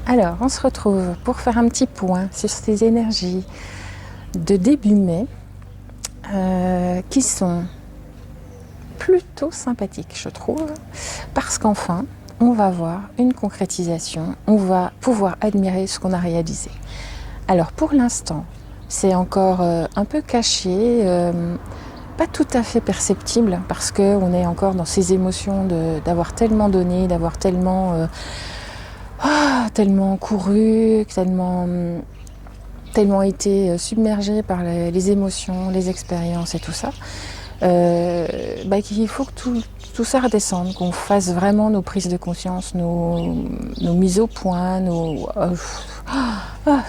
Alors, on se retrouve pour faire un petit point sur ces énergies de début mai qui sont plutôt sympathiques, je trouve, parce qu'enfin, on va voir une concrétisation, on va pouvoir admirer ce qu'on a réalisé. Alors, pour l'instant, c'est encore un peu caché, pas tout à fait perceptible, parce qu'on est encore dans ces émotions d'avoir tellement donné, d'avoir tellement couru, tellement été submergé par les émotions, les expériences et tout ça, qu'il faut que tout ça redescende, qu'on fasse vraiment nos prises de conscience, nos mises au point,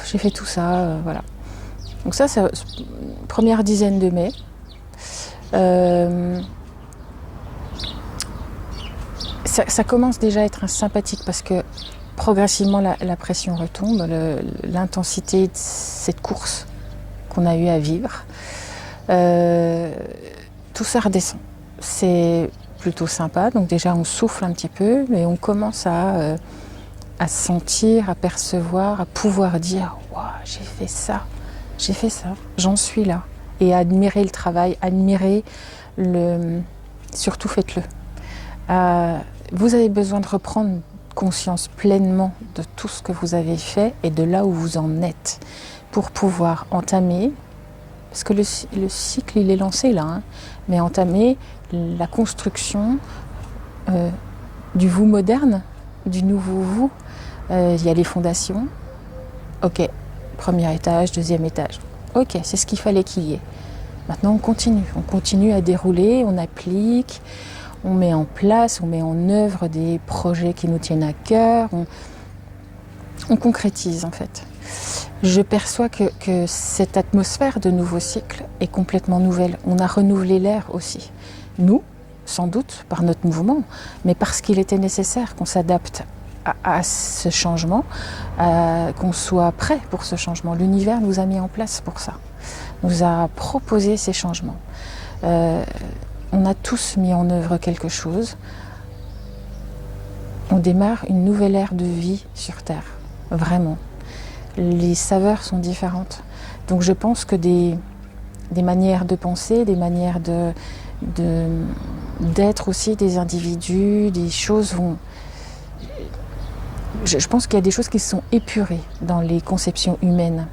j'ai fait tout ça, voilà. Donc ça, c'est première dizaine de mai. Ça commence déjà à être sympathique parce que progressivement la pression retombe, l'intensité de cette course qu'on a eu à vivre, tout ça redescend. C'est plutôt sympa, donc déjà on souffle un petit peu, mais on commence à sentir, à percevoir, à pouvoir dire « Waouh, j'ai fait ça, j'en suis là ». Et admirer le travail, surtout faites-le. Vous avez besoin de reprendre conscience pleinement de tout ce que vous avez fait et de là où vous en êtes pour pouvoir entamer, parce que le cycle il est lancé là, mais entamer la construction du vous moderne, du nouveau vous. Il y a les fondations, ok, premier étage, deuxième étage, ok, c'est ce qu'il fallait qu'il y ait. Maintenant on continue à dérouler, on applique, on met en place, on met en œuvre des projets qui nous tiennent à cœur, on concrétise en fait. Je perçois que cette atmosphère de nouveau cycle est complètement nouvelle. On a renouvelé l'air aussi. Nous, sans doute par notre mouvement, mais parce qu'il était nécessaire qu'on s'adapte à ce changement, qu'on soit prêt pour ce changement. L'univers nous a mis en place pour ça, nous a proposé ces changements. On a tous mis en œuvre quelque chose. On démarre une nouvelle ère de vie sur Terre, vraiment. Les saveurs sont différentes. Donc je pense que des manières de penser, des manières d'être aussi des individus, des choses vont... Je pense qu'il y a des choses qui sont épurées dans les conceptions humaines.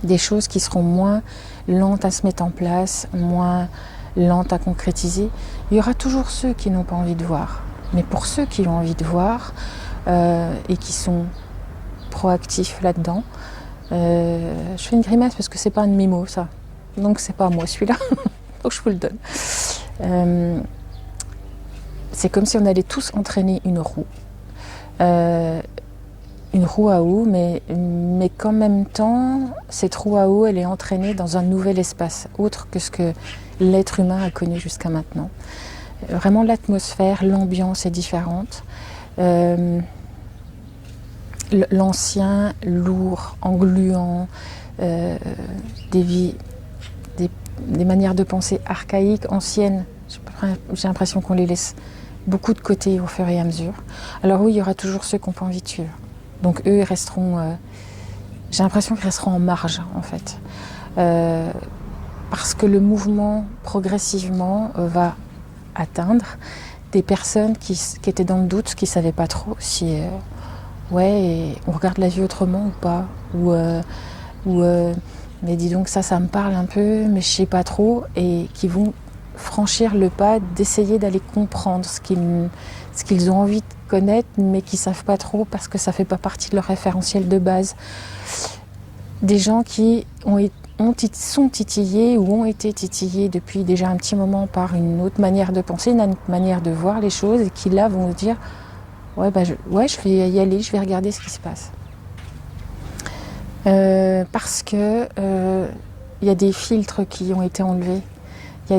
Des choses qui seront moins lentes à se mettre en place, moins lentes à concrétiser. Il y aura toujours ceux qui n'ont pas envie de voir. Mais pour ceux qui ont envie de voir et qui sont proactifs là-dedans, je fais une grimace parce que c'est pas un de mes mots, ça. Donc c'est pas moi celui-là. Donc je vous le donne. C'est comme si on allait tous entraîner une roue. Une roue à eau, mais qu'en même temps, cette roue à eau, elle est entraînée dans un nouvel espace, autre que ce que l'être humain a connu jusqu'à maintenant. Vraiment, l'atmosphère, l'ambiance est différente. L'ancien, lourd, engluant, des manières de penser archaïques, anciennes, j'ai l'impression qu'on les laisse beaucoup de côté au fur et à mesure. Alors oui, il y aura toujours ceux qui n'ont pas envie de suivre. Donc eux, ils resteront, j'ai l'impression qu'ils resteront en marge, en fait. Parce que le mouvement, progressivement, va atteindre des personnes qui étaient dans le doute, qui ne savaient pas trop si, on regarde la vie autrement ou pas. Mais dis donc, ça me parle un peu, mais je ne sais pas trop. Et qui vont franchir le pas d'essayer d'aller comprendre ce qu'ils ont envie de connaître, mais qui ne savent pas trop parce que ça ne fait pas partie de leur référentiel de base. Des gens qui sont titillés ou ont été titillés depuis déjà un petit moment par une autre manière de penser, une autre manière de voir les choses, et qui là vont se dire je vais y aller, je vais regarder ce qui se passe. Parce que y a des filtres qui ont été enlevés. Il y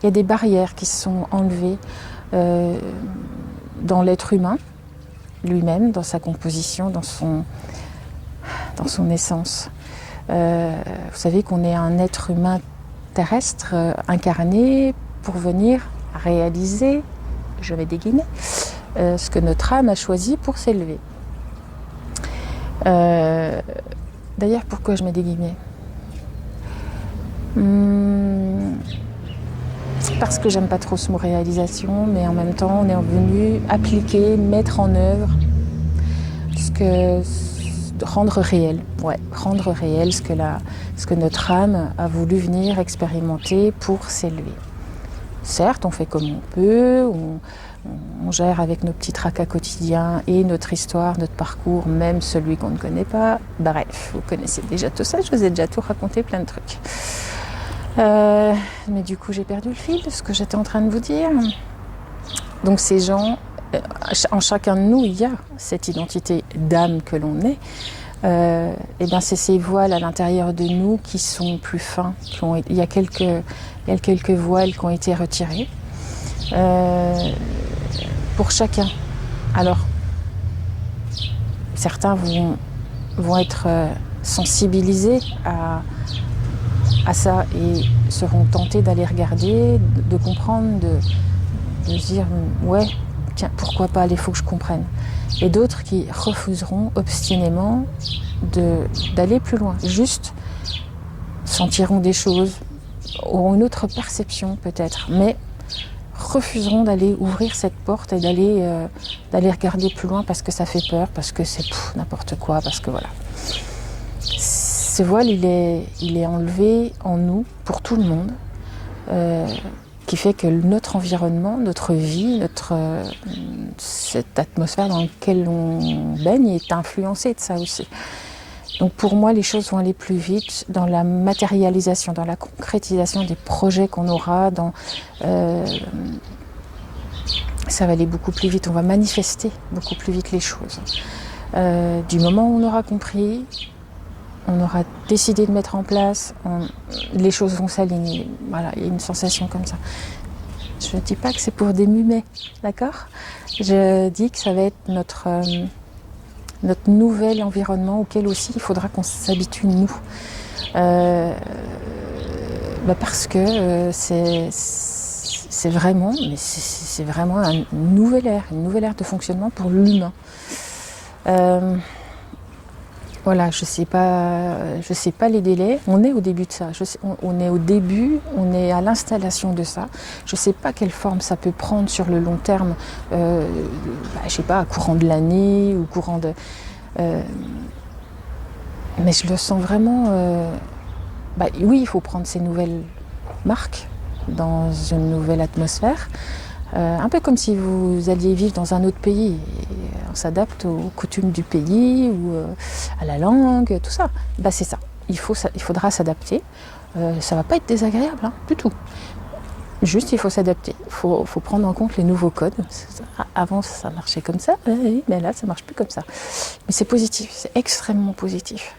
a des barrières qui sont enlevées dans l'être humain lui-même, dans sa composition, dans son essence. Vous savez qu'on est un être humain terrestre incarné pour venir réaliser, je vais déguiner, ce que notre âme a choisi pour s'élever. D'ailleurs, pourquoi je mets des guillemets? Parce que j'aime pas trop ce mot réalisation, mais en même temps, on est venu appliquer, mettre en œuvre rendre réel, rendre réel ce que notre âme a voulu venir expérimenter pour s'élever. Certes, on fait comme on peut, on gère avec nos petits tracas quotidiens et notre histoire, notre parcours, même celui qu'on ne connaît pas. Bref, vous connaissez déjà tout ça, je vous ai déjà tout raconté, plein de trucs. Mais du coup, j'ai perdu le fil de ce que j'étais en train de vous dire. Donc ces gens, en chacun de nous, il y a cette identité d'âme que l'on est. Et bien c'est ces voiles à l'intérieur de nous qui sont plus fins. Il y a quelques voiles qui ont été retirés pour chacun. Alors, certains vont être sensibilisés à ça et seront tentés d'aller regarder, de comprendre, de se dire ouais, tiens, pourquoi pas, il faut que je comprenne. Et d'autres qui refuseront obstinément d'aller plus loin, juste sentiront des choses, auront une autre perception peut-être, mais refuseront d'aller ouvrir cette porte et d'aller regarder plus loin parce que ça fait peur, parce que c'est n'importe quoi, parce que voilà. Ce voile, il est enlevé en nous, pour tout le monde, qui fait que notre environnement, notre vie, cette atmosphère dans laquelle on baigne est influencée de ça aussi. Donc pour moi, les choses vont aller plus vite dans la matérialisation, dans la concrétisation des projets qu'on aura. Ça va aller beaucoup plus vite, on va manifester beaucoup plus vite les choses. Du moment où on aura compris, on aura décidé de mettre en place, les choses vont s'aligner. Voilà, il y a une sensation comme ça. Je ne dis pas que c'est pour des mumets, d'accord? Je dis que ça va être notre nouvel environnement auquel aussi il faudra qu'on s'habitue, nous. Parce que c'est vraiment une nouvelle ère de fonctionnement pour l'humain. Voilà, je sais pas les délais. On est au début de ça. On est au début, on est à l'installation de ça. Je sais pas quelle forme ça peut prendre sur le long terme. Je sais pas, courant de l'année ou courant de. Mais je le sens vraiment. Oui, il faut prendre ces nouvelles marques dans une nouvelle atmosphère. Un peu comme si vous alliez vivre dans un autre pays. On s'adapte aux coutumes du pays ou à la langue, tout ça. C'est ça. Il faudra s'adapter. Ça va pas être désagréable, du tout. Juste, il faut s'adapter. Il faut prendre en compte les nouveaux codes. Avant, ça marchait comme ça, mais là, ça marche plus comme ça. Mais c'est positif, c'est extrêmement positif.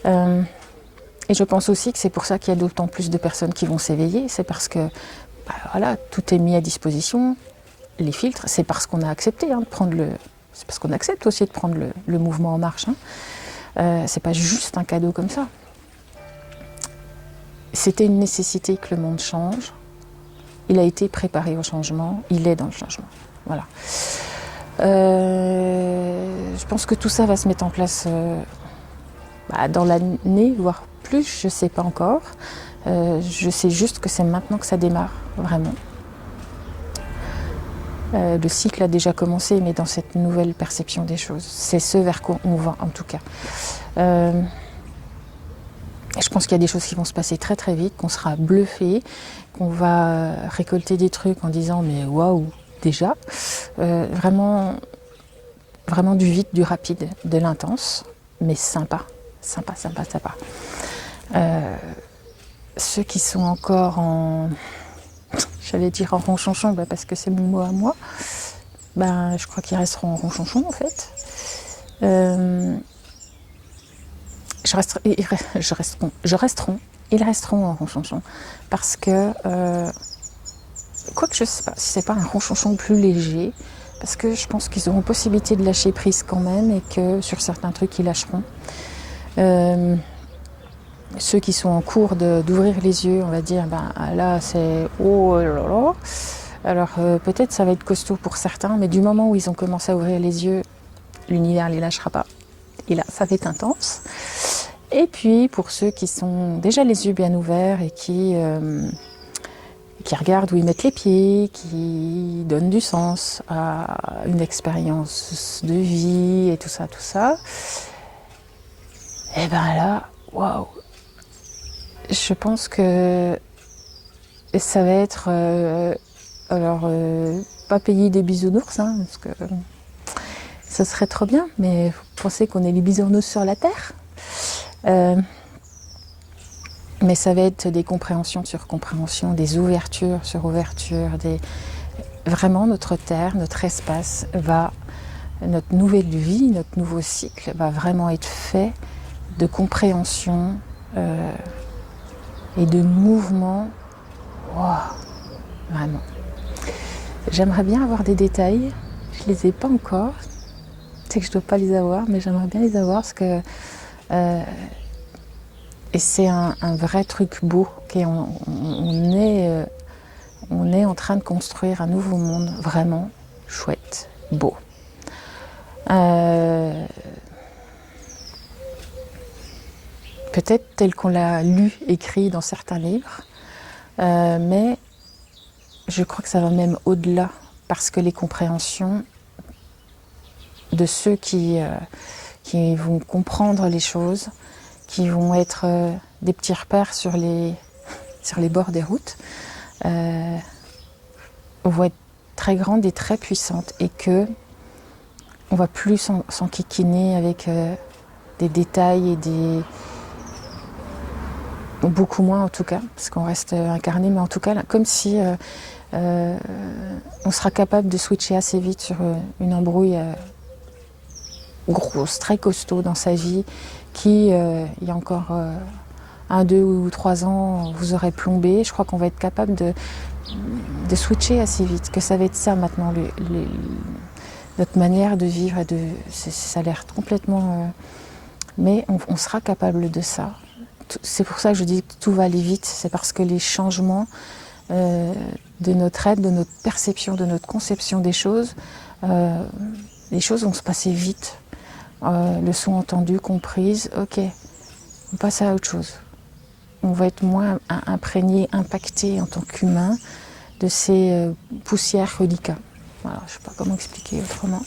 Et je pense aussi que c'est pour ça qu'il y a d'autant plus de personnes qui vont s'éveiller. C'est parce que tout est mis à disposition, les filtres, c'est parce qu'on a accepté de prendre c'est parce qu'on accepte aussi de prendre le mouvement en marche. C'est pas juste un cadeau comme ça. C'était une nécessité que le monde change. Il a été préparé au changement, il est dans le changement. Voilà. Je pense que tout ça va se mettre en place dans l'année, voire plus, je sais pas encore. Je sais juste que c'est maintenant que ça démarre, vraiment. Le cycle a déjà commencé, mais dans cette nouvelle perception des choses. C'est ce vers quoi on va, en tout cas. Je pense qu'il y a des choses qui vont se passer très très vite, qu'on sera bluffé, qu'on va récolter des trucs en disant « mais waouh, déjà ». Vraiment du vite, du rapide, de l'intense, mais sympa. Ceux qui sont encore j'allais dire en ronchonchon, parce que c'est mon mot à moi, je crois qu'ils resteront en ronchonchon en fait. Ils resteront en ronchonchon. Parce que, quoique je ne sais pas si c'est pas un ronchonchon plus léger, parce que je pense qu'ils auront possibilité de lâcher prise quand même et que sur certains trucs ils lâcheront. Ceux qui sont en cours d'ouvrir les yeux, on va dire, là c'est oh là là, Alors peut-être ça va être costaud pour certains, mais du moment où ils ont commencé à ouvrir les yeux, l'univers ne les lâchera pas. Et là, ça va être intense. Et puis pour ceux qui sont déjà les yeux bien ouverts et qui regardent où ils mettent les pieds, qui donnent du sens à une expérience de vie et tout ça, et ben là, waouh! Je pense que ça va être, pas payer des bisounours, hein, parce que ça serait trop bien, mais vous pensez qu'on est les bisounours sur la Terre. Mais ça va être des compréhensions sur compréhension, des ouvertures sur ouvertures, vraiment notre Terre, notre espace notre nouvelle vie, notre nouveau cycle va vraiment être fait de compréhension et de mouvement. Wow, vraiment. J'aimerais bien avoir des détails, je les ai pas encore. C'est que je dois pas les avoir, mais j'aimerais bien les avoir parce que et c'est un vrai truc beau. On est en train de construire un nouveau monde vraiment chouette, beau. Peut-être tel qu'on l'a lu, écrit dans certains livres, mais je crois que ça va même au-delà, parce que les compréhensions de ceux qui vont comprendre les choses, qui vont être des petits repères sur les bords des routes, vont être très grandes et très puissantes, et que on va plus s'enquiquiner avec des détails et beaucoup moins en tout cas, parce qu'on reste incarné, mais en tout cas, là, comme si on sera capable de switcher assez vite sur une embrouille grosse, très costaud dans sa vie, qui, il y a encore 1, 2 ou 3 ans, vous aurait plombé. Je crois qu'on va être capable de switcher assez vite, que ça va être ça maintenant, notre manière de vivre. Ça a l'air complètement... mais on sera capable de ça. C'est pour ça que je dis que tout va aller vite, c'est parce que les changements de notre être, de notre perception, de notre conception des choses, les choses vont se passer vite. Leçons entendues, comprises, ok, on passe à autre chose. On va être moins imprégné, impacté en tant qu'humain de ces poussières reliquats. Voilà, je ne sais pas comment expliquer autrement.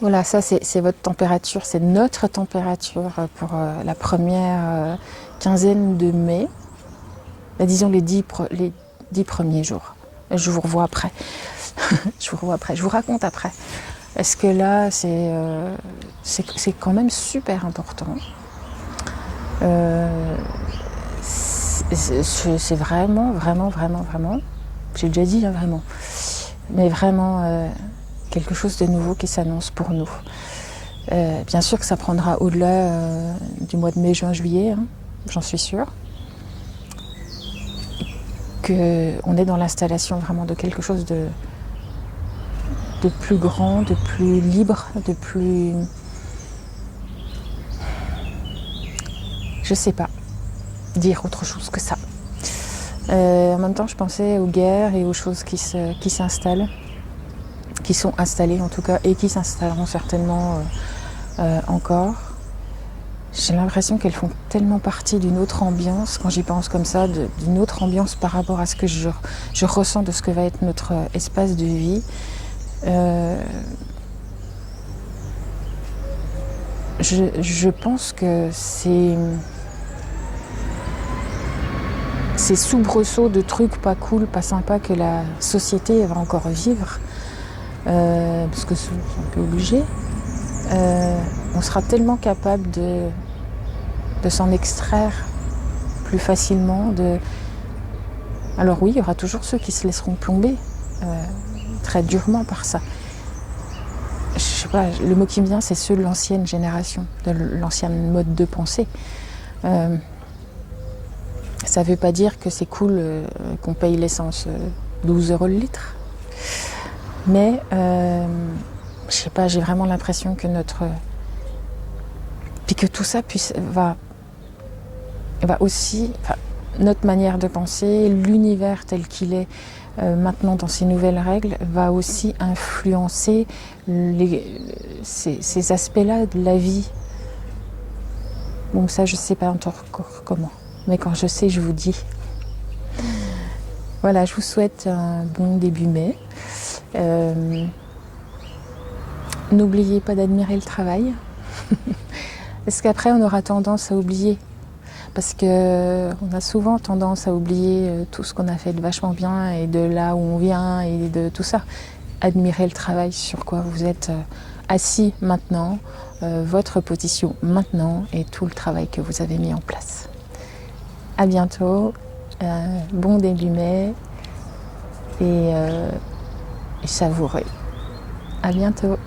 Voilà, ça c'est votre température, c'est notre température pour la première quinzaine de mai. Disons les 10 premiers jours. Je vous revois après. Je vous raconte après. Parce que là, c'est quand même super important. C'est vraiment, j'ai déjà dit, hein, vraiment, mais vraiment quelque chose de nouveau qui s'annonce pour nous. Bien sûr que ça prendra au-delà du mois de mai, juin, juillet, hein, j'en suis sûre. Qu'on est dans l'installation vraiment de quelque chose de plus grand, de plus libre, de plus... Je sais pas dire autre chose que ça. En même temps, je pensais aux guerres et aux choses qui s'installent, qui sont installées en tout cas, et qui s'installeront certainement encore. J'ai l'impression qu'elles font tellement partie d'une autre ambiance, quand j'y pense comme ça, d'une autre ambiance par rapport à ce que je ressens de ce que va être notre espace de vie. Je pense que ces soubresauts de trucs pas cool, pas sympas que la société va encore vivre, parce que c'est un peu obligé, on sera tellement capable de s'en extraire plus facilement. Alors oui, il y aura toujours ceux qui se laisseront plomber très durement par ça. Je sais pas, le mot qui me vient, c'est ceux de l'ancienne génération, de l'ancien mode de pensée. Ça veut pas dire que c'est cool qu'on paye l'essence 12 € le litre. Mais je sais pas, j'ai vraiment l'impression que puis que tout ça va aussi, notre manière de penser, l'univers tel qu'il est maintenant dans ces nouvelles règles va aussi influencer ces aspects-là de la vie. Bon, ça, je ne sais pas encore comment. Mais quand je sais, je vous dis. Voilà, je vous souhaite un bon début mai. N'oubliez pas d'admirer le travail. Parce qu'après, on aura tendance à oublier. Parce qu'on a souvent tendance à oublier tout ce qu'on a fait de vachement bien et de là où on vient et de tout ça. Admirez le travail sur quoi vous êtes assis maintenant, votre position maintenant et tout le travail que vous avez mis en place. À bientôt, bon début mai et savoureux. À bientôt.